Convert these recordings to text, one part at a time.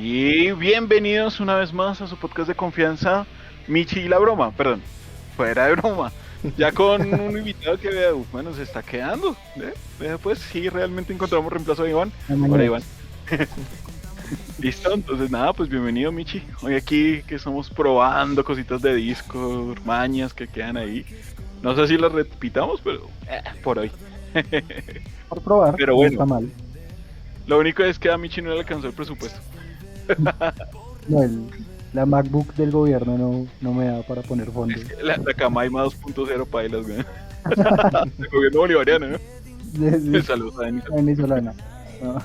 Y bienvenidos una vez más a su podcast de confianza, Michi y la broma, perdón, fuera de broma. Ya con un invitado que vea, bueno, se está quedando. Pues sí, realmente encontramos reemplazo de Iván. Hola Iván. Listo, entonces nada, pues bienvenido Michi. Hoy aquí que estamos probando cositas de disco, mañas que quedan ahí. No sé si las repitamos, pero por hoy. Por probar, pero no bueno, está mal. lo único es que a Michi no le alcanzó el presupuesto. No, la MacBook del gobierno no me da para poner fondos. Es que la Camaima 2.0 pailas, güey. El gobierno bolivariano, ¿no? Saludos a Denis. Venezolana. No.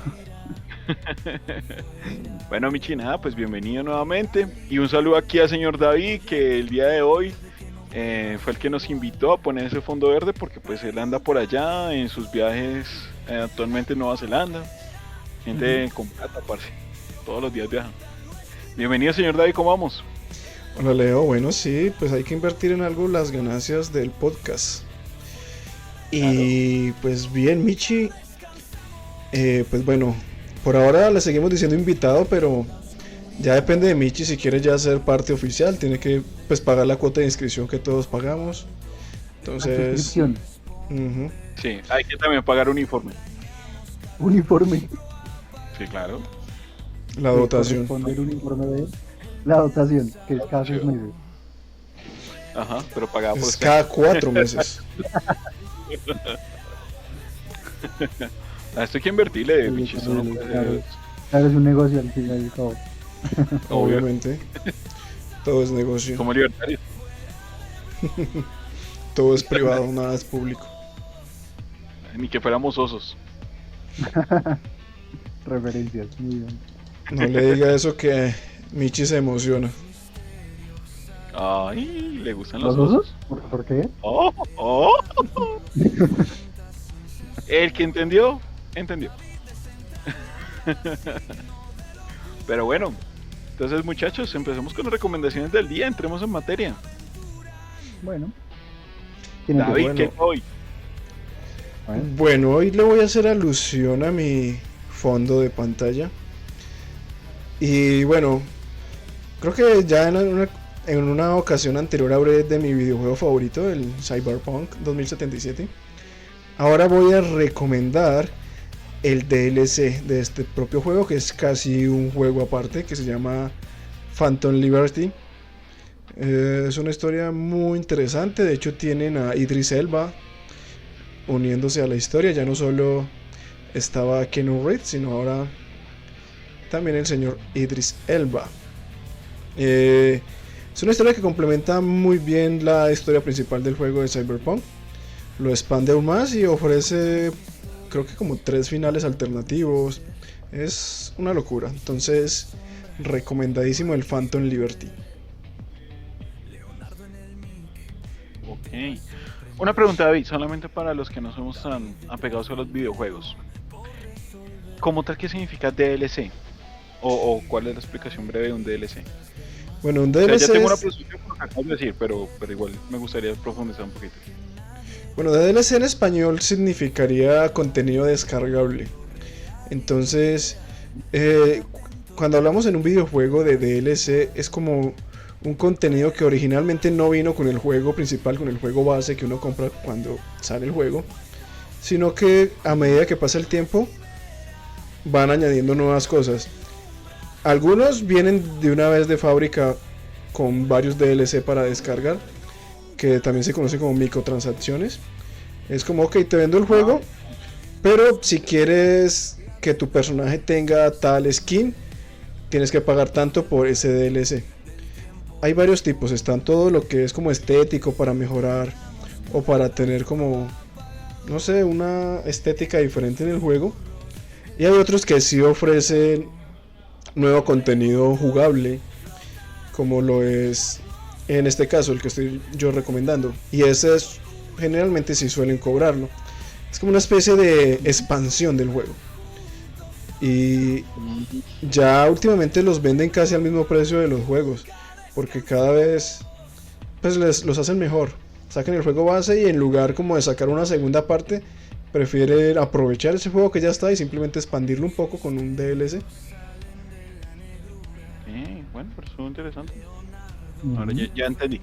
Bueno, Michi, nada, pues bienvenido nuevamente. Y un saludo aquí al señor David, que el día de hoy fue el que nos invitó a poner ese fondo verde, porque pues él anda por allá en sus viajes actualmente en Nueva Zelanda. Gente con plata, parce. Todos los días viajan. Bienvenido, señor David, ¿cómo vamos? Hola Leo, bueno sí, pues hay que invertir en algo las ganancias del podcast. Y pues bien, Michi, pues bueno, por ahora le seguimos diciendo invitado, pero ya depende de Michi si quiere ya ser parte oficial, tiene que pues pagar la cuota de inscripción que todos pagamos. Entonces, Suscripción. Sí, hay que también pagar uniforme. Uniforme. Sí, claro. la dotación. Corresponde el uniforme de la dotación, que es cada 6 meses. Ajá, pero pagada por Es usted. cada 4 meses. A esto hay que invertirle, Michi. Eso no puede ser. Claro, es un negocio al final y al cabo. Obviamente. Todo es negocio. Como libertario. Todo es privado, nada es público. Ni que fuéramos osos. Referencias, muy bien. No le diga eso que Michi se emociona. Ay, le gustan ¿Los osos? ¿Por qué? Oh, oh. El que entendió, entendió. Pero bueno, entonces muchachos, empecemos con las recomendaciones del día, entremos en materia. Bueno. David, bueno. ¿qué hoy? Bueno, hoy le voy a hacer alusión a mi fondo de pantalla. Y bueno, creo que ya en una ocasión anterior hablé de mi videojuego favorito, el Cyberpunk 2077. Ahora voy a recomendar el DLC de este propio juego, que es casi un juego aparte, que se llama Phantom Liberty. Es una historia muy interesante, de hecho tienen a Idris Elba uniéndose a la historia, ya no solo estaba Keanu Reeves, sino ahora también el señor Idris Elba. Es una historia que complementa muy bien la historia principal del juego de Cyberpunk, lo expande aún más y ofrece creo que como 3 finales alternativos. Es una locura, entonces recomendadísimo el Phantom Liberty. Ok. Una pregunta, David, solamente para los que no somos tan apegados a los videojuegos. ¿Cómo tal qué significa DLC? ¿O cuál es la explicación breve de un DLC? Bueno, un O sea, DLC ya tengo una es... presunción por lo que acabas de decir, pero igual me gustaría profundizar un poquito. Bueno, DLC en español significaría contenido descargable. Entonces, cuando hablamos en un videojuego de DLC, es como un contenido que originalmente no vino con el juego principal, con el juego base que uno compra cuando sale el juego, sino que a medida que pasa el tiempo van añadiendo nuevas cosas. Algunos vienen de una vez de fábrica con varios DLC para descargar, que también se conoce como microtransacciones. Es como, ok, te vendo el juego, pero si quieres que tu personaje tenga tal skin, tienes que pagar tanto por ese DLC. Hay varios tipos, están todo lo que es como estético para mejorar o para tener como, no sé, una estética diferente en el juego. Y hay otros que sí ofrecen nuevo contenido jugable, como lo es en este caso el que estoy yo recomendando. Y ese es, generalmente sí suelen cobrarlo. Es como una especie de expansión del juego. Y ya últimamente los venden casi al mismo precio de los juegos, porque cada vez pues los hacen mejor. Sacan el juego base y en lugar como de sacar una segunda parte, prefieren aprovechar ese juego que ya está y simplemente expandirlo un poco con un DLC. Bueno, pero estuvo interesante. Ujú. Ahora ya entendí.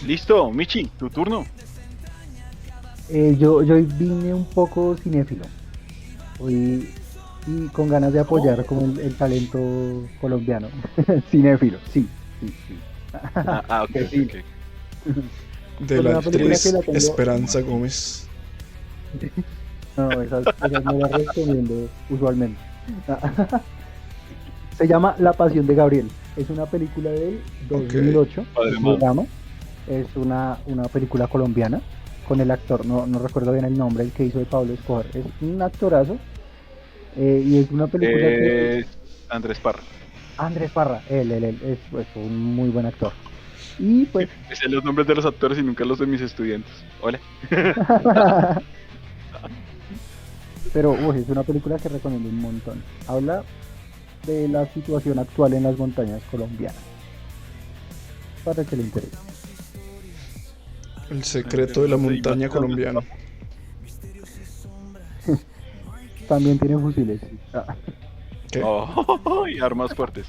Listo, Michi, tu turno. Yo hoy vine un poco cinéfilo. Hoy y con ganas de apoyar Oh. como el talento colombiano. Cinéfilo, sí, sí, sí. Ok, Que ok, sí. ok. De Pues la una película que actriz la tengo. Esperanza Gómez. No, esas no las recomiendo usualmente. Se llama La Pasión de Gabriel. Es una película del Ok. 2008, Padre es de Amado. drama. Es una película colombiana con el actor, no recuerdo bien el nombre, el que hizo de Pablo Escobar. Es un actorazo y es una película que Andrés Parra. Andrés Parra, él es un muy buen actor. Y pues, Me sé los nombres de los actores y nunca los de mis estudiantes. Hola. pero uy, es una película que recomiendo un montón. Habla de la situación actual en las montañas colombianas, para que le interese. El Está secreto de la interesante. Y más montaña que Andrés colombiana. Parra. También tiene fusiles, sí. ¿Qué? Oh, y armas fuertes.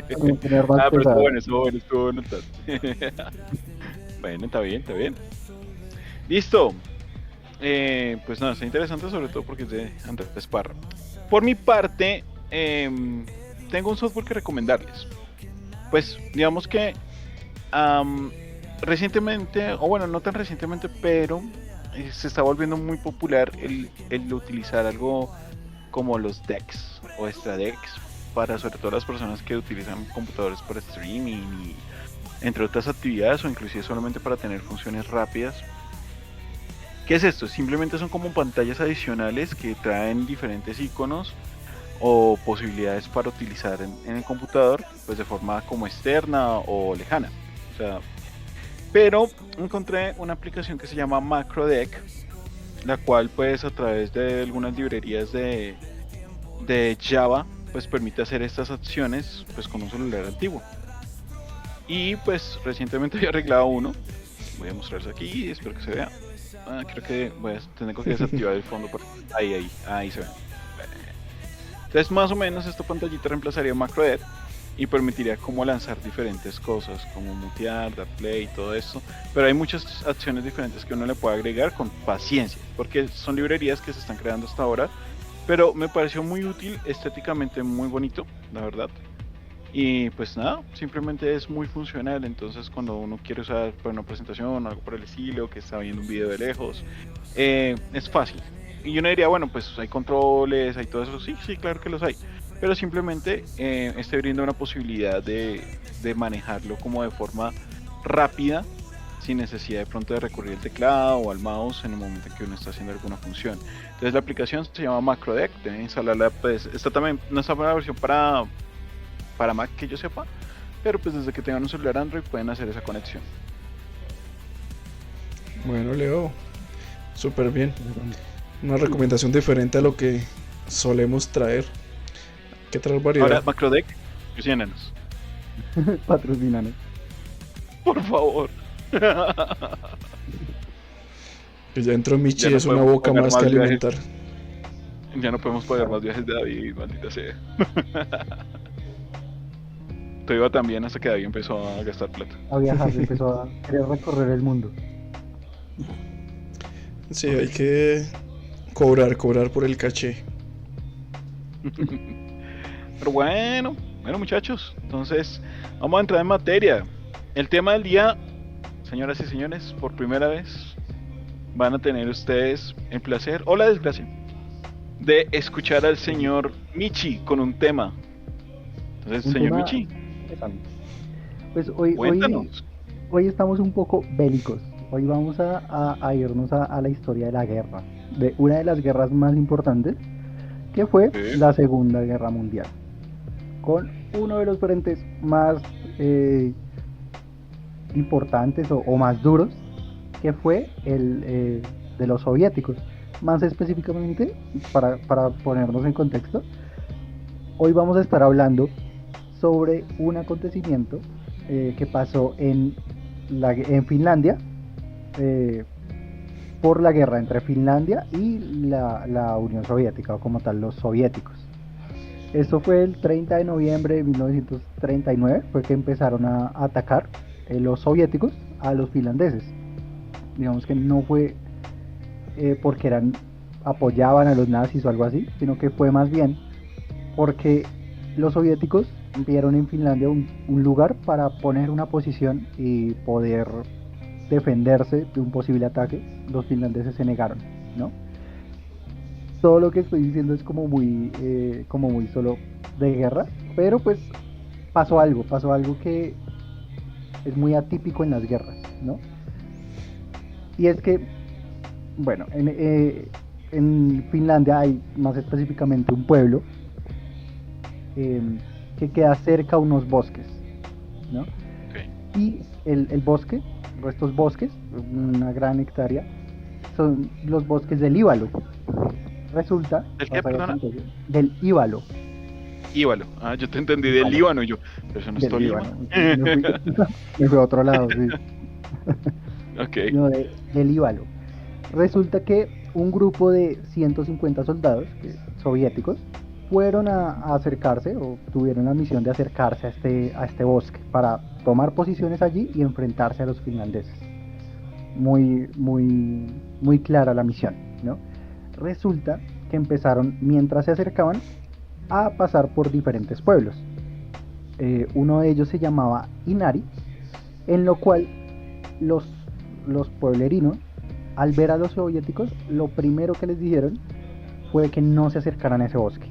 También tiene armas Pero pesadas. estuvo bueno el tal. Bueno, está bien. Listo. Pues nada, está interesante sobre todo porque es de Andrés Parra. Por mi parte, tengo un software que recomendarles. Pues digamos que recientemente, o bueno, no tan recientemente, pero se está volviendo muy popular el utilizar algo como los decks o extra decks para sobre todo las personas que utilizan computadores para streaming y entre otras actividades o inclusive solamente para tener funciones rápidas. ¿Qué es esto? Simplemente son como pantallas adicionales que traen diferentes iconos o posibilidades para utilizar en el computador, pues de forma como externa o lejana. O sea, pero encontré una aplicación que se llama MacroDeck, la cual pues a través de algunas librerías de Java pues permite hacer estas acciones pues con un celular antiguo. Y pues recientemente he arreglado uno. Voy a mostrarse aquí, espero que se vea. Creo que tengo que desactivar el fondo. Ahí se ve. Entonces más o menos esta pantallita reemplazaría MacroDeck y permitiría como lanzar diferentes cosas, como mutear, dar play y todo esto. Pero hay muchas acciones diferentes que uno le puede agregar con paciencia, porque son librerías que se están creando hasta ahora. Pero me pareció muy útil, estéticamente muy bonito, la verdad. Y pues nada, simplemente es muy funcional. Entonces cuando uno quiere usar para una presentación o algo por el estilo, que está viendo un video de lejos, es fácil. Y yo no diría, bueno, pues hay controles, hay todo eso. Sí, claro que los hay. Pero simplemente este brinda una posibilidad de manejarlo como de forma rápida, sin necesidad de pronto de recurrir al teclado o al mouse en el momento en que uno está haciendo alguna función. Entonces la aplicación se llama MacroDeck, deben instalarla, pues está también, no está para la versión para Mac que yo sepa, pero pues desde que tengan un celular Android pueden hacer esa conexión. Bueno, Leo, súper bien. Una recomendación diferente a lo que solemos traer. ¿Qué traer Ahora, variedad? MacroDeck, Luciananos, Patrocinanos. por favor. Que ya entró Michi, Ya no es una podemos boca pagar más que más viajes. alimentar. Ya no podemos pagar más viajes de David, maldita sea. Todo iba tan bien hasta que David empezó a gastar plata. A viajar, empezó a querer recorrer el mundo. Sí, hay que cobrar por el caché. Pero bueno muchachos, entonces vamos a entrar en materia. El tema del día, señoras y señores, por primera vez van a tener ustedes el placer o la desgracia de escuchar al señor Michi con un tema. Entonces, Un señor tema Michi, interesante. Pues hoy cuéntanos. estamos un poco bélicos. Hoy vamos a irnos a la historia de la guerra, de una de las guerras más importantes, que fue Sí. la Segunda Guerra Mundial, con uno de los frentes más importantes o más duros, que fue el de los soviéticos. Más específicamente, para ponernos en contexto, hoy vamos a estar hablando sobre un acontecimiento que pasó en Finlandia, eh, por la guerra entre Finlandia y la Unión Soviética, o como tal, los soviéticos. Esto fue el 30 de noviembre de 1939, fue que empezaron a atacar los soviéticos a los finlandeses. Digamos que no fue porque apoyaban a los nazis o algo así, sino que fue más bien porque los soviéticos vieron en Finlandia un lugar para poner una posición y poder defenderse de un posible ataque. Los finlandeses se negaron, ¿no? Todo lo que estoy diciendo es como muy solo de guerra, pero pues pasó algo que es muy atípico en las guerras, ¿no? Y es que, bueno, en Finlandia hay más específicamente un pueblo eh, que queda cerca a unos bosques, ¿no? Ok. Y el bosque, estos bosques, una gran hectárea, son los bosques del Ívalo. Resulta, ¿El qué, perdona? del Ívalo, Íbalo. Ah, yo te entendí del Líbano, Líbano y yo. ¿Pero eso no es del Tolima? Líbano. Me fui a otro lado, sí. Ok. No, del Ívalo. Resulta que un grupo de 150 soldados soviéticos fueron a acercarse o tuvieron la misión de acercarse a este bosque para tomar posiciones allí y enfrentarse a los finlandeses. Muy clara la misión, ¿no? Resulta que empezaron, mientras se acercaban, a pasar por diferentes pueblos. Uno de ellos se llamaba Inari, en lo cual los, los pueblerinos, al ver a los soviéticos, lo primero que les dijeron fue que no se acercaran a ese bosque.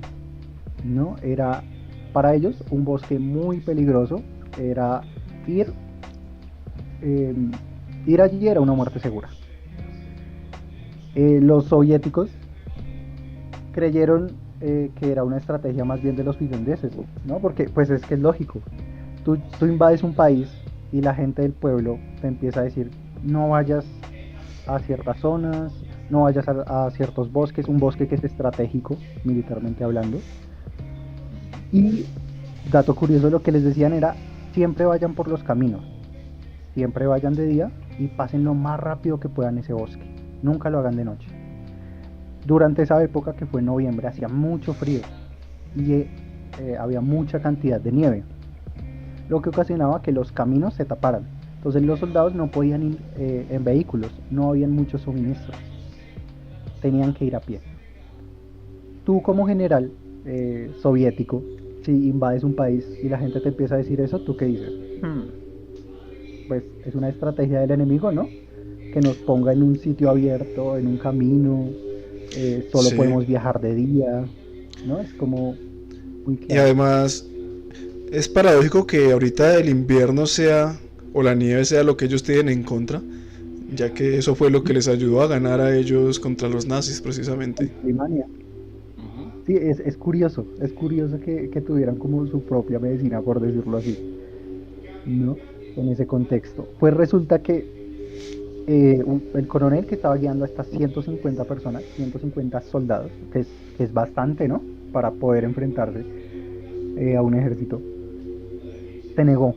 ¿No? Era para ellos un bosque muy peligroso, era ir, eh, ir allí era una muerte segura. Los soviéticos creyeron que era una estrategia más bien de los finlandeses, ¿no? Porque pues es que es lógico, tú invades un país y la gente del pueblo te empieza a decir no vayas a ciertas zonas, no vayas a ciertos bosques, un bosque que es estratégico militarmente hablando. Y dato curioso, lo que les decían era siempre vayan por los caminos, siempre vayan de día y pasen lo más rápido que puedan ese bosque, nunca lo hagan de noche. Durante esa época, que fue en noviembre, hacía mucho frío y había mucha cantidad de nieve, lo que ocasionaba que los caminos se taparan. Entonces los soldados no podían ir en vehículos, no habían muchos suministros, tenían que ir a pie. Tú como general soviético, si invades un país y la gente te empieza a decir eso, ¿tú qué dices? Pues es una estrategia del enemigo, ¿no? Que nos ponga en un sitio abierto, en un camino, solo Sí. podemos viajar de día, ¿no? Es como muy Y claro. además es paradójico que ahorita el invierno sea o la nieve sea lo que ellos tienen en contra, ya que eso fue lo que les ayudó a ganar a ellos contra los nazis precisamente. Alemania. Ujú. Sí, es curioso que tuvieran como su propia medicina, por decirlo así, ¿no? En ese contexto. Pues resulta que el coronel que estaba guiando a estas 150 personas, 150 soldados, que es bastante, ¿no? Para poder enfrentarse a un ejército, se negó.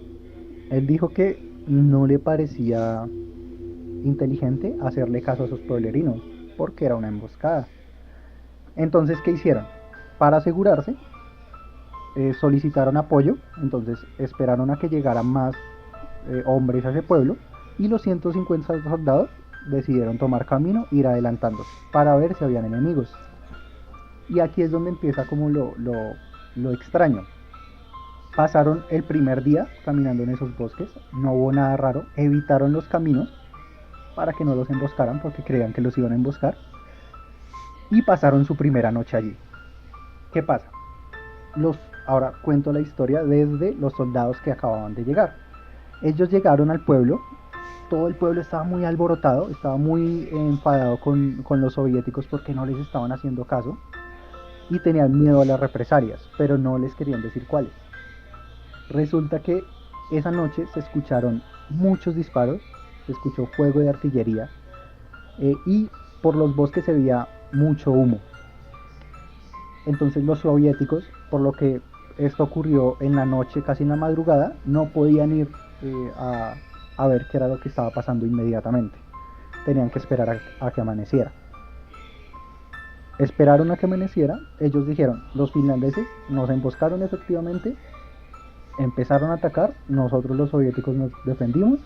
Él dijo que no le parecía inteligente hacerle caso a esos pueblerinos, porque era una emboscada. Entonces, ¿qué hicieron? Para asegurarse, solicitaron apoyo, entonces esperaron a que llegaran más hombres a ese pueblo y los 150 soldados decidieron tomar camino, ir adelantándose para ver si habían enemigos. Y aquí es donde empieza como lo extraño. Pasaron el primer día caminando en esos bosques, no hubo nada raro, evitaron los caminos para que no los emboscaran porque creían que los iban a emboscar y pasaron su primera noche allí. ¿Qué pasa? Ahora cuento la historia desde los soldados que acababan de llegar. Ellos llegaron al pueblo, todo el pueblo estaba muy alborotado, estaba muy enfadado con los soviéticos porque no les estaban haciendo caso y tenían miedo a las represalias, pero no les querían decir cuáles. Resulta que esa noche se escucharon muchos disparos, se escuchó fuego de artillería y por los bosques se veía mucho humo. Entonces los soviéticos, por lo que esto ocurrió en la noche, casi en la madrugada, no podían ir a ver qué era lo que estaba pasando inmediatamente. Tenían que esperar a que amaneciera. Esperaron a que amaneciera. Ellos dijeron, los finlandeses nos emboscaron efectivamente, empezaron a atacar, nosotros los soviéticos nos defendimos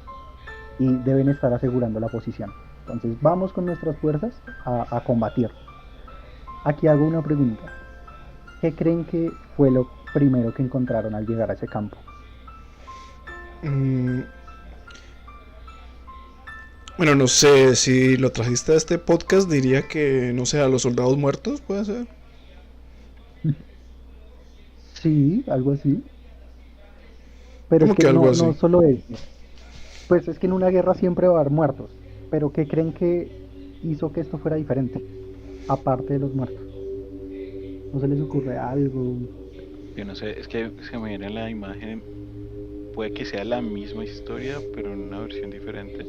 y deben estar asegurando la posición. Entonces vamos con nuestras fuerzas a combatir. Aquí hago una pregunta. ¿Qué creen que fue lo primero que encontraron al llegar a ese campo? Mm, bueno, no sé, si lo trajiste a este podcast diría que, no sé, a los soldados muertos, puede ser. Sí, algo así. Pero es Como que que algo no así. solo eso. Pues es que en una guerra siempre va a haber muertos. Pero ¿qué creen que hizo que esto fuera diferente? Aparte de los muertos. ¿No se les ocurre algo? Yo no sé, es que se me viene la imagen, puede que sea la misma historia, pero en una versión diferente.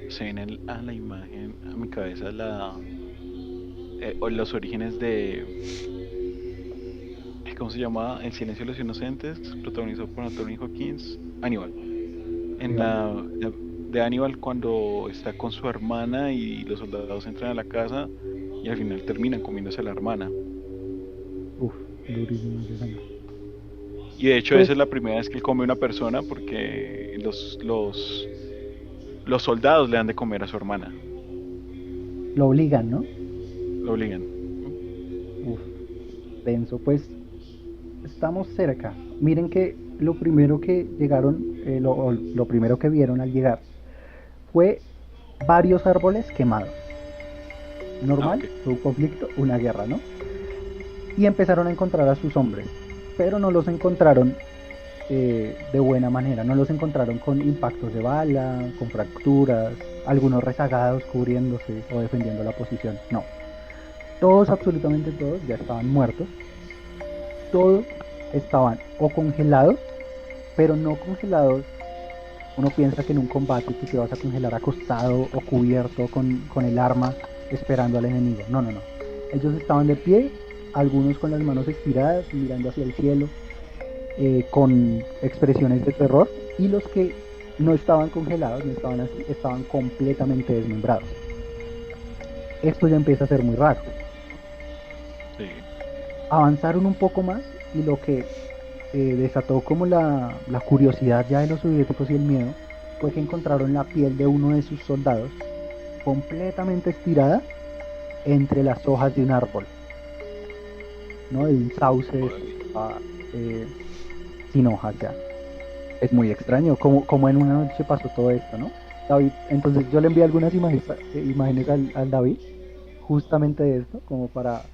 Se viene a la imagen, a mi cabeza, o los orígenes de, ¿cómo se llamaba? El silencio de los inocentes, protagonizado por Anthony Hopkins, Aníbal. En Aníbal. de Aníbal cuando está con su hermana y los soldados entran a la casa y al final terminan comiéndose a la hermana. Uf, durísimo ese escena. Y de hecho esa Pues es la primera vez que él come una persona porque los soldados le dan de comer a su hermana, lo obligan, ¿no? lo obligan. Uf, denso. Pues estamos cerca. Miren que lo primero que llegaron, lo primero que vieron al llegar fue varios árboles quemados. Ah, Normal, ok. un conflicto, una guerra, ¿no? Y empezaron a encontrar a sus hombres, pero no los encontraron de buena manera, no los encontraron con impactos de bala, con fracturas, algunos rezagados cubriéndose o defendiendo la posición, no. Todos, absolutamente todos, ya estaban muertos, todos estaban o congelados, pero no congelados. Uno piensa que en un combate tú te vas a congelar acostado o cubierto con el arma esperando al enemigo. No, no, no. Ellos estaban de pie, algunos con las manos estiradas, mirando hacia el cielo, con expresiones de terror, y los que no estaban congelados, no estaban así, estaban completamente desmembrados. Esto ya empieza a ser muy raro. Sí. Avanzaron un poco más y lo que desató como la curiosidad ya de los soviéticos y el miedo fue que encontraron la piel de uno de sus soldados completamente estirada entre las hojas de un árbol, ¿no? De un sauce Órale. eh, sin hojas ya. Es muy extraño, como en una noche pasó todo esto, ¿no? David, entonces yo le envié algunas imágenes al David, justamente de esto, como para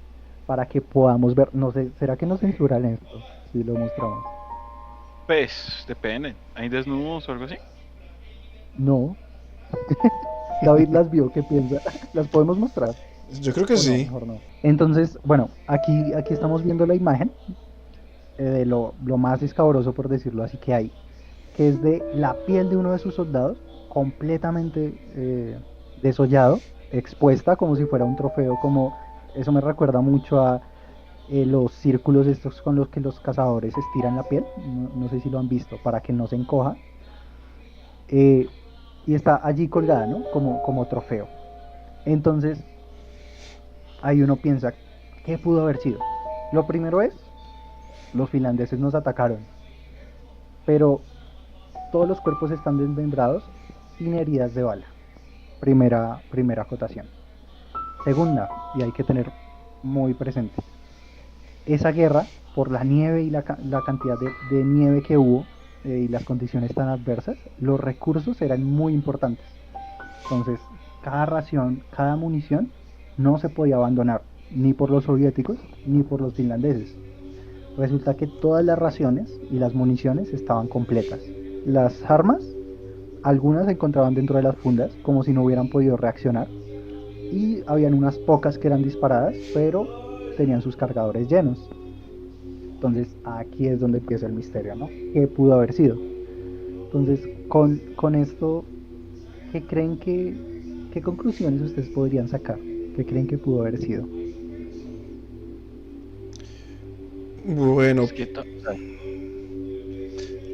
que podamos ver, no sé, ¿será que nos censuran esto? Si lo mostramos. Pues depende, ¿hay desnudos o algo así? No, David las vio, ¿qué piensa? ¿Las podemos mostrar? Yo creo que O no, sí. mejor no. Entonces, bueno, aquí estamos viendo la imagen de lo más escabroso, por decirlo así, que hay, que es de la piel de uno de sus soldados, completamente desollado, expuesta como si fuera un trofeo, como eso me recuerda mucho a los círculos estos con los que los cazadores estiran la piel, no sé si lo han visto, para que no se encoja, eh, y está allí colgada, ¿no? Como trofeo. Entonces, ahí uno piensa, ¿qué pudo haber sido? Lo primero es, los finlandeses nos atacaron, pero todos los cuerpos están desmembrados sin heridas de bala. Primera acotación. Segunda, y hay que tener muy presente, esa guerra, por la nieve y la cantidad de nieve que hubo y las condiciones tan adversas, los recursos eran muy importantes. Entonces, cada ración, cada munición no se podía abandonar, ni por los soviéticos ni por los finlandeses. Resulta que todas las raciones y las municiones estaban completas. Las armas, algunas se encontraban dentro de las fundas, como si no hubieran podido reaccionar, y habían unas pocas que eran disparadas, pero tenían sus cargadores llenos. Entonces aquí es donde empieza el misterio, ¿no? ¿Qué pudo haber sido? Entonces, con esto, ¿qué creen qué conclusiones ustedes podrían sacar? ¿Qué creen que pudo haber sido? Bueno, Es que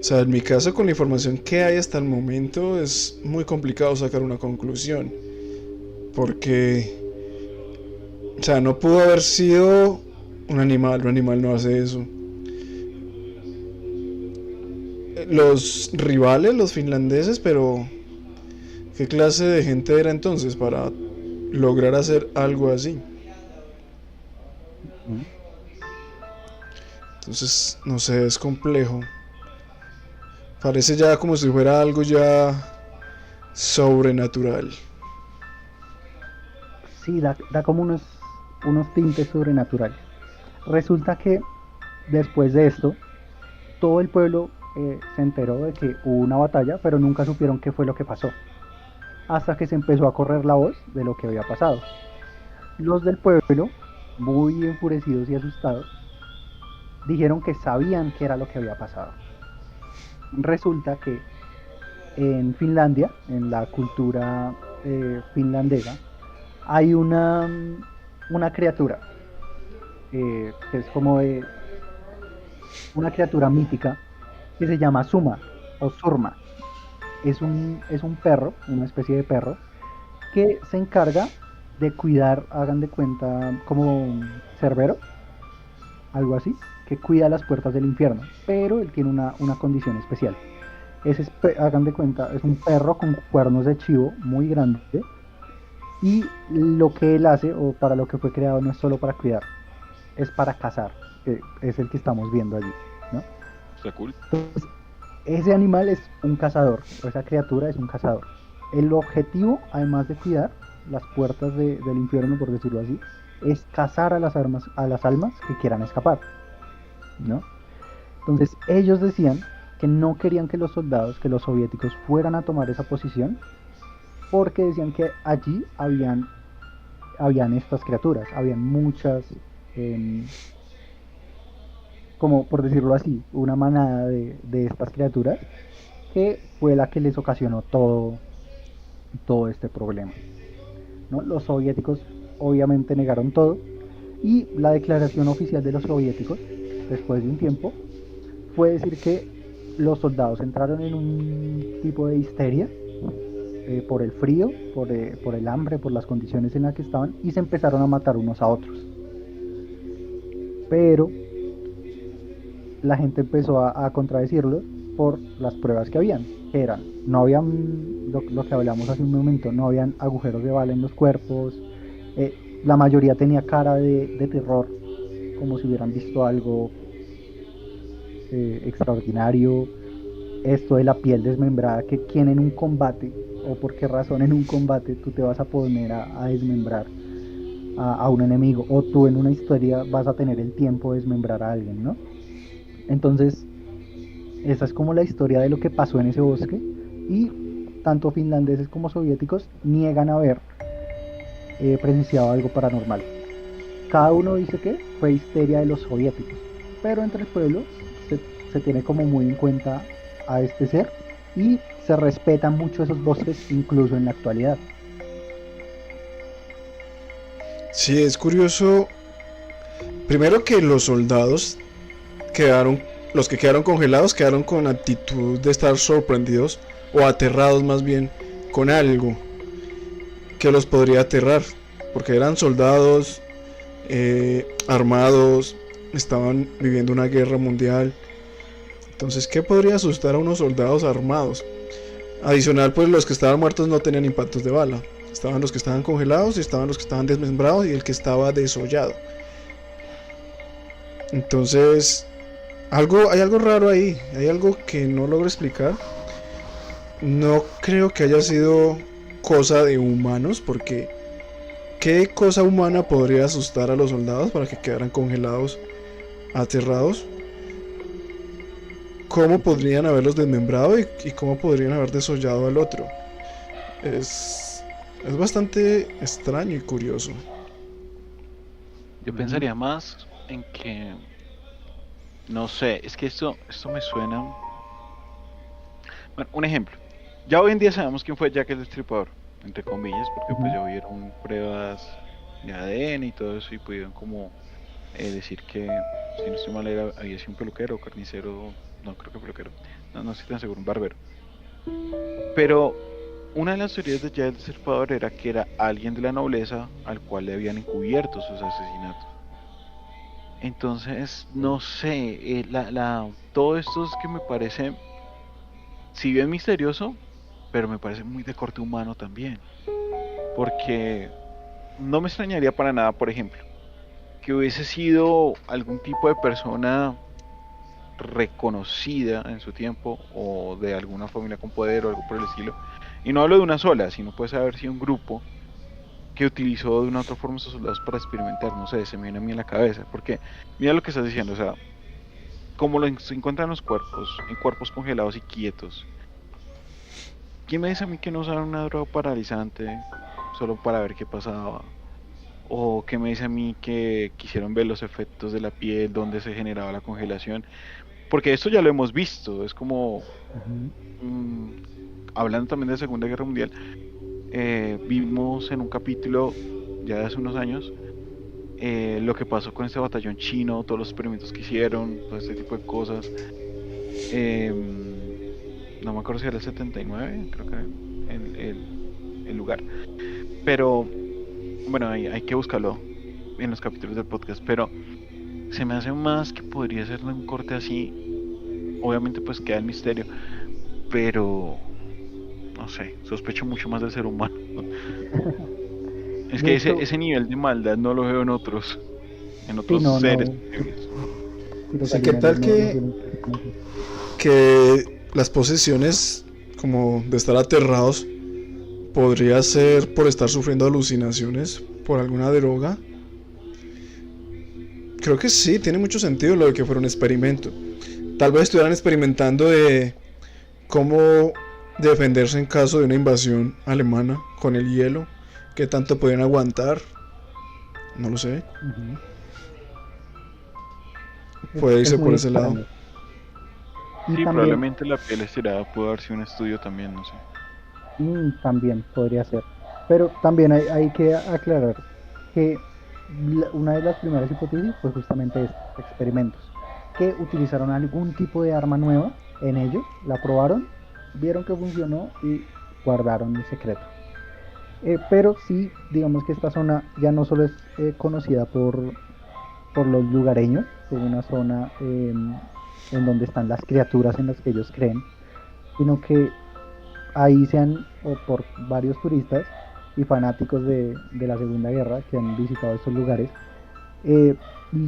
o sea, en mi caso, con la información que hay hasta el momento, es muy complicado sacar una conclusión. Porque sea, no pudo haber sido un animal no hace eso. Los rivales, los finlandeses, pero ¿qué clase de gente era entonces para lograr hacer algo así? ¿Mm? Entonces, no sé, es complejo. Parece ya como si fuera algo ya sobrenatural. Sí, da como unos tintes sobrenaturales. Resulta que después de esto, todo el pueblo se enteró de que hubo una batalla, pero nunca supieron qué fue lo que pasó, hasta que se empezó a correr la voz de lo que había pasado. Los del pueblo, muy enfurecidos y asustados, dijeron que sabían qué era lo que había pasado. Resulta que en Finlandia, en la cultura finlandesa, hay una criatura que es como de una criatura mítica que se llama Suma o Surma. Es un perro, una especie de perro, que se encarga de cuidar, hagan de cuenta, como un cerbero, algo así, que cuida las puertas del infierno, pero él tiene una condición especial. Hagan de cuenta, es un perro con cuernos de chivo muy grande y lo que él hace o para lo que fue creado no es solo para cuidar, es para cazar, que es el que estamos viendo allí, ¿no? Está cool. Entonces, ese animal es un cazador, o esa criatura es un cazador. El objetivo, además de cuidar las puertas del infierno, por decirlo así, es cazar a las almas que quieran escapar, ¿no? Entonces, ellos decían que no querían que los soldados, que los soviéticos fueran a tomar esa posición, porque decían que allí habían estas criaturas, habían muchas, em, como por decirlo así, una manada de estas criaturas que fue la que les ocasionó todo este problema, ¿no? Los soviéticos obviamente negaron todo y la declaración oficial de los soviéticos, después de un tiempo, fue decir que los soldados entraron en un tipo de histeria por el frío, por el hambre, por las condiciones en las que estaban y se empezaron a matar unos a otros. Pero la gente empezó a contradecirlo por las pruebas que habían, que eran, no habían, lo que hablamos hace un momento, no habían agujeros de bala en los cuerpos, la mayoría tenía cara de terror, como si hubieran visto algo extraordinario, esto de la piel desmembrada, que quien en un combate, o por qué razón en un combate tú te vas a poner a desmembrar a un enemigo, o tú en una historia vas a tener el tiempo de desmembrar a alguien, ¿no? Entonces, esa es como la historia de lo que pasó en ese bosque y tanto finlandeses como soviéticos niegan haber presenciado algo paranormal. Cada uno dice que fue histeria de los soviéticos, pero entre el pueblo se, se tiene como muy en cuenta a este ser y se respetan mucho esos bosques incluso en la actualidad. Sí, es curioso. Primero que los soldados quedaron, los que quedaron congelados quedaron con actitud de estar sorprendidos o aterrados más bien con algo que los podría aterrar, porque eran soldados armados, estaban viviendo una guerra mundial. Entonces, ¿qué podría asustar a unos soldados armados? Adicional, pues los que estaban muertos no tenían impactos de bala. Estaban los que estaban congelados, y estaban los que estaban desmembrados y el que estaba desollado. Entonces, hay algo raro ahí, hay algo que no logro explicar. No creo que haya sido cosa de humanos, porque ¿qué cosa humana podría asustar a los soldados para que quedaran congelados, aterrados? ¿Cómo podrían haberlos desmembrado y cómo podrían haber desollado al otro? Es bastante extraño y curioso. Yo pensaría más en que, no sé, es que esto me suena. Bueno, un ejemplo. Ya hoy en día sabemos quién fue Jack el Destripador, entre comillas, porque pues Ujú. ya hubieron pruebas de ADN y todo eso y pudieron como decir que, si no estoy mal, había sido un peluquero, carnicero, no creo que peluquero, no estoy tan seguro, un barbero. Pero una de las teorías de Jack el Destripador era que era alguien de la nobleza al cual le habían encubierto sus asesinatos. Entonces, no sé, todo esto es que me parece, si bien misterioso, pero me parece muy de corte humano también. Porque no me extrañaría para nada, por ejemplo, que hubiese sido algún tipo de persona reconocida en su tiempo o de alguna familia con poder o algo por el estilo. Y no hablo de una sola, sino puede haber sido un grupo que utilizó de una u otra forma esos soldados para experimentar. No sé, se me viene a mí en la cabeza. Porque mira lo que estás diciendo, o sea, como se encuentran los cuerpos, en cuerpos congelados y quietos. ¿Quién me dice a mí que no usaron una droga paralizante solo para ver qué pasaba? ¿O qué me dice a mí que quisieron ver los efectos de la piel, dónde se generaba la congelación? Porque esto ya lo hemos visto, es como, Ujú. mm, hablando también de la Segunda Guerra Mundial, vimos en un capítulo ya de hace unos años lo que pasó con este batallón chino, todos los experimentos que hicieron, todo este tipo de cosas. Em, no me acuerdo si era el 79, creo que era el lugar. Pero bueno, hay que buscarlo en los capítulos del podcast, pero se me hace más que podría ser un corte así. Obviamente pues queda el misterio, pero no sé, sospecho mucho más del ser humano. Es De que ese, hecho, ese nivel de maldad no lo veo en sí, otros no, seres no, posibles. sí, Sí, ¿qué totalmente, tal no suelen ser como así. que las posesiones, como de estar aterrados, podría ser por estar sufriendo alucinaciones por alguna droga? Creo que sí, tiene mucho sentido lo de que fuera un experimento. Tal vez estuvieran experimentando de cómo defenderse en caso de una invasión alemana con el hielo, qué tanto podían aguantar, no lo sé, Ujú. puede Es irse por muy ese lado. extraño. Y Sí, también, probablemente la piel estirada pudo haber sido un estudio también, no sé. también podría ser. Pero también hay que aclarar que una de las primeras hipótesis fue justamente esta, experimentos, que utilizaron algún tipo de arma nueva en ellos, la probaron, vieron que funcionó y guardaron el secreto. Pero sí, digamos que esta zona ya no solo es conocida por los lugareños, como una zona en donde están las criaturas en las que ellos creen, sino que ahí se han, o por varios turistas y fanáticos de la Segunda Guerra que han visitado estos lugares, eh,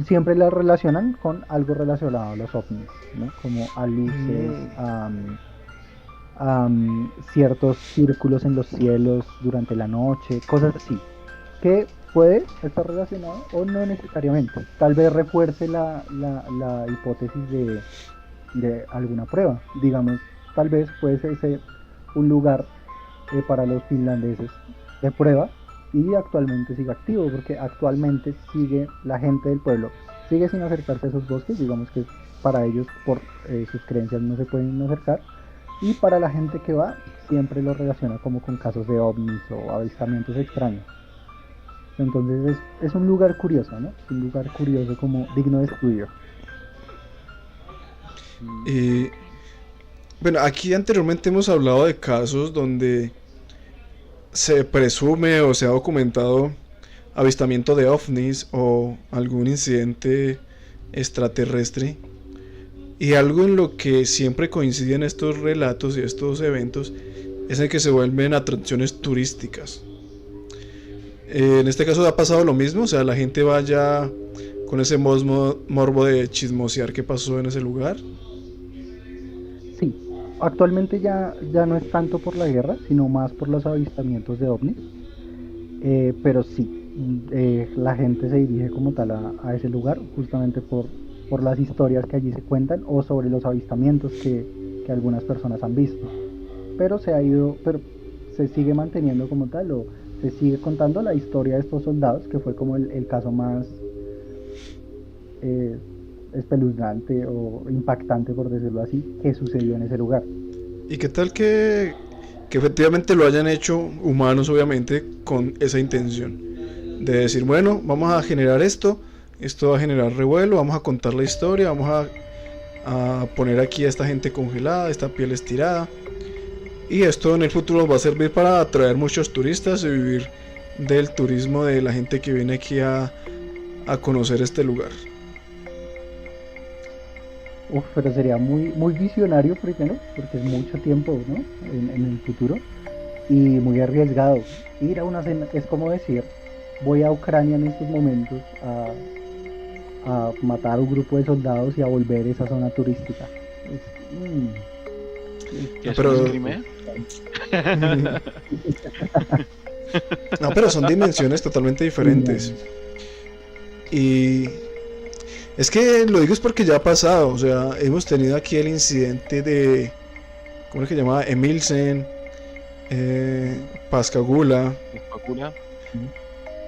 siempre la relacionan con algo relacionado a los ovnis, ¿no? Como a luces, Mm, ciertos círculos en los cielos durante la noche, cosas así, que puede estar relacionado o no necesariamente. Tal vez refuerce la hipótesis de alguna prueba. Digamos, tal vez puede ser un lugar para los finlandeses de prueba y actualmente sigue activo porque actualmente sigue la gente del pueblo, sigue sin acercarse a esos bosques, digamos que para ellos por sus creencias no se pueden acercar y para la gente que va siempre lo relaciona como con casos de ovnis o avistamientos extraños. Entonces es un lugar curioso, ¿no? Es un lugar curioso como digno de estudio. Mm, y bueno, aquí anteriormente hemos hablado de casos donde se presume o se ha documentado avistamiento de ovnis o algún incidente extraterrestre. Y algo en lo que siempre coinciden estos relatos y estos eventos es en que se vuelven atracciones turísticas. En este caso ha pasado lo mismo, o sea, la gente vaya con ese morbo de chismosear qué pasó en ese lugar. Sí, actualmente ya no es tanto por la guerra, sino más por los avistamientos de ovnis. Pero sí, la gente se dirige como tal a ese lugar justamente por las historias que allí se cuentan o sobre los avistamientos que algunas personas han visto. Pero pero se sigue manteniendo como tal o se sigue contando la historia de estos soldados, que fue como el caso más eh, espeluznante o impactante, por decirlo así, que sucedió en ese lugar. ¿Y qué tal que efectivamente lo hayan hecho humanos, obviamente, con esa intención? De decir, bueno, vamos a generar esto va a generar revuelo, vamos a contar la historia, vamos a poner aquí a esta gente congelada, esta piel estirada. Y esto en el futuro nos va a servir para atraer muchos turistas y vivir del turismo de la gente que viene aquí a conocer este lugar. Uf, pero sería muy visionario primero, porque es mucho tiempo, ¿no? En el futuro. Y muy arriesgado. Ir a una cena es como decir, voy a Ucrania en estos momentos a matar a un grupo de soldados y a volver esa zona turística. ¿Y eso Pero- no es Crimea? No, pero son dimensiones totalmente diferentes. Y es que lo digo es porque ya ha pasado. O sea, hemos tenido aquí el incidente de, ¿cómo es que se llamaba? Emilsen, Pascagoula, Especula.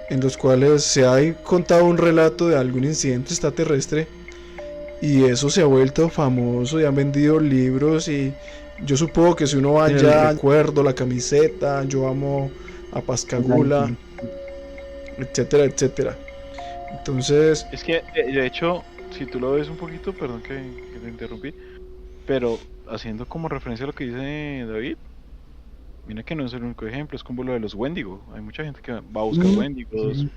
en los cuales se ha contado un relato de algún incidente extraterrestre y eso se ha vuelto famoso y han vendido libros y yo supongo que si uno va allá, recuerdo la camiseta, yo amo a Pascagoula, etcétera, etcétera. Entonces, Es que, de hecho, si tú lo ves un poquito, perdón que te interrumpí, pero haciendo como referencia a lo que dice David, mira que no es el único ejemplo, es como lo de los Wendigo. Hay mucha gente que va a buscar Wendigos, Sí.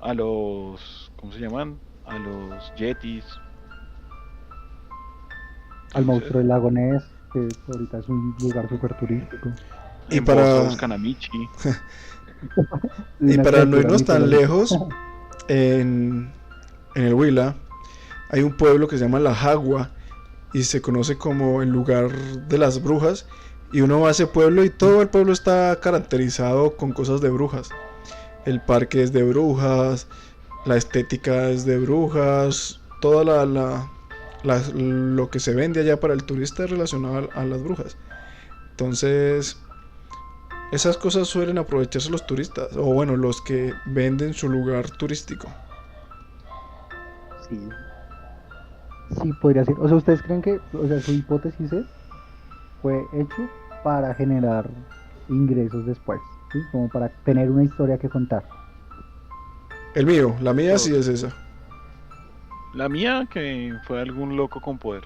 a los, ¿cómo se llaman? A los Yetis. Al monstruo del lago Ness, que ahorita es un lugar súper turístico. Y En para- Bosa buscan a Michi. y Una para no criatura irnos tan mitológica. lejos, en el Huila hay un pueblo que se llama La Jagua y se conoce como el lugar de las brujas y uno va a ese pueblo y todo el pueblo está caracterizado con cosas de brujas. El parque es de brujas, la estética es de brujas, toda lo que se vende allá para el turista es relacionado a las brujas. Entonces, esas cosas suelen aprovecharse los turistas, o bueno, los que venden su lugar turístico. Sí. Sí, podría ser. O sea, ¿ustedes creen que, o sea, su hipótesis fue hecho para generar ingresos después? ¿Sí? Como para tener una historia que contar. El mío, la mía sí es esa. La mía, que fue algún loco con poder.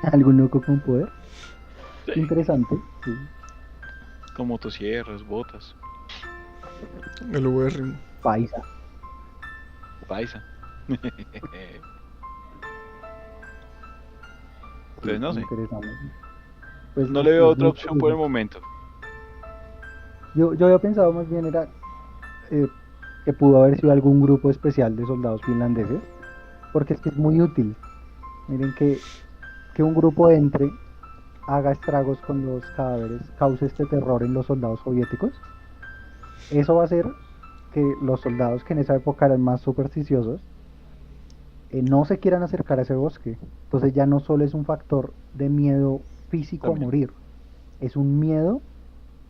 ¿Algún loco con poder? Sí, Interesante. Sí. con motosierras, botas, El ubérrimo. Paisa. paisa. Entonces no sé, Interesante. Pues, no le veo es otra muy opción por el curioso. momento. Yo había pensado más bien era que pudo haber sido algún grupo especial de soldados finlandeses, porque es que es muy útil. Miren que un grupo entre, haga estragos con los cadáveres, cause este terror en los soldados soviéticos. Eso va a hacer que los soldados que en esa época eran más supersticiosos no se quieran acercar a ese bosque. Entonces ya no solo es un factor de miedo físico También. a morir, es un miedo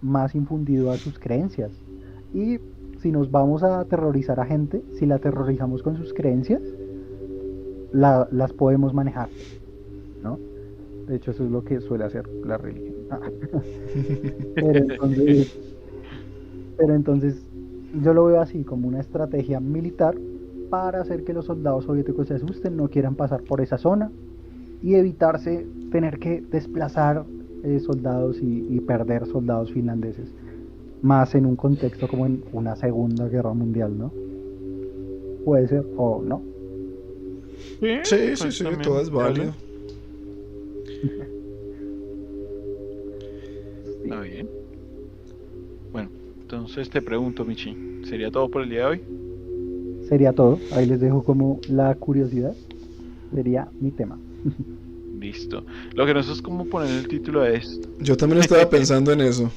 más infundido a sus creencias. Y si nos vamos a aterrorizar a gente, si la aterrorizamos con sus creencias, las podemos manejar, ¿no? De hecho, eso es lo que suele hacer la religión. Pero entonces, yo lo veo así, como una estrategia militar para hacer que los soldados soviéticos se asusten, no quieran pasar por esa zona y evitarse tener que desplazar soldados y perder soldados finlandeses, más en un contexto como en una Segunda Guerra Mundial, ¿no? Puede ser o no. Sí, pues también todo es válido. Está bien. Bueno, entonces te pregunto, Michi, ¿sería todo por el día de hoy? Sería todo. Ahí les dejo como la curiosidad. Sería mi tema. Listo. Lo que no sé es cómo poner el título de esto. Yo también estaba pensando en eso.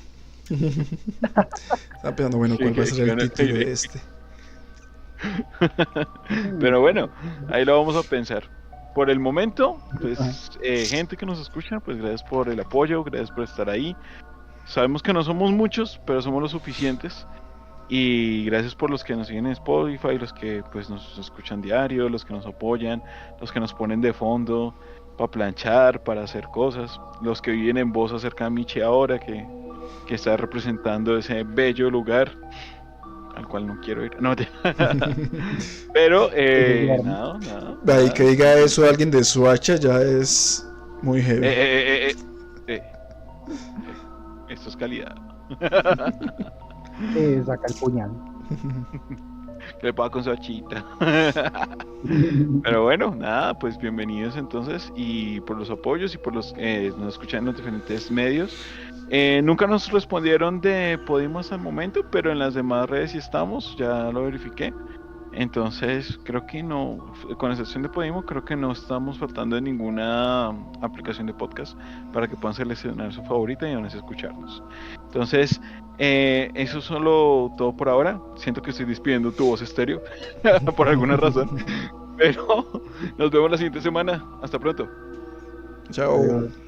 Estaba pensando, bueno, Sí, ¿cuál va a que ser el gana el título aire. de este? Pero bueno, ahí lo vamos a pensar. Por el momento, pues gente que nos escucha, pues gracias por el apoyo, gracias por estar ahí. Sabemos que no somos muchos, pero somos los suficientes. Y gracias por los que nos siguen en Spotify, los que pues nos escuchan diario, los que nos apoyan, los que nos ponen de fondo para planchar, para hacer cosas, los que viven en Bosa cerca de Michi ahora, que está representando ese bello lugar al cual no quiero ir. No, pero nada. Ahí que diga eso alguien de Suacha ya es muy heavy. Esto es calidad. Saca el puñal. Que le paga con su hachita. Pero bueno, nada, pues bienvenidos entonces y por los apoyos y por los nos escuchan en los diferentes medios. Nunca nos respondieron de Podimo al momento, pero en las demás redes sí estamos, ya lo verifiqué. Entonces creo que no, con excepción de Podimo, creo que no estamos faltando de ninguna aplicación de podcast para que puedan seleccionar su favorita y van a escucharnos. Entonces, eso es solo todo por ahora. Siento que estoy despidiendo tu voz estéreo por alguna razón. Pero nos vemos la siguiente semana. Hasta pronto. Chao. Adiós.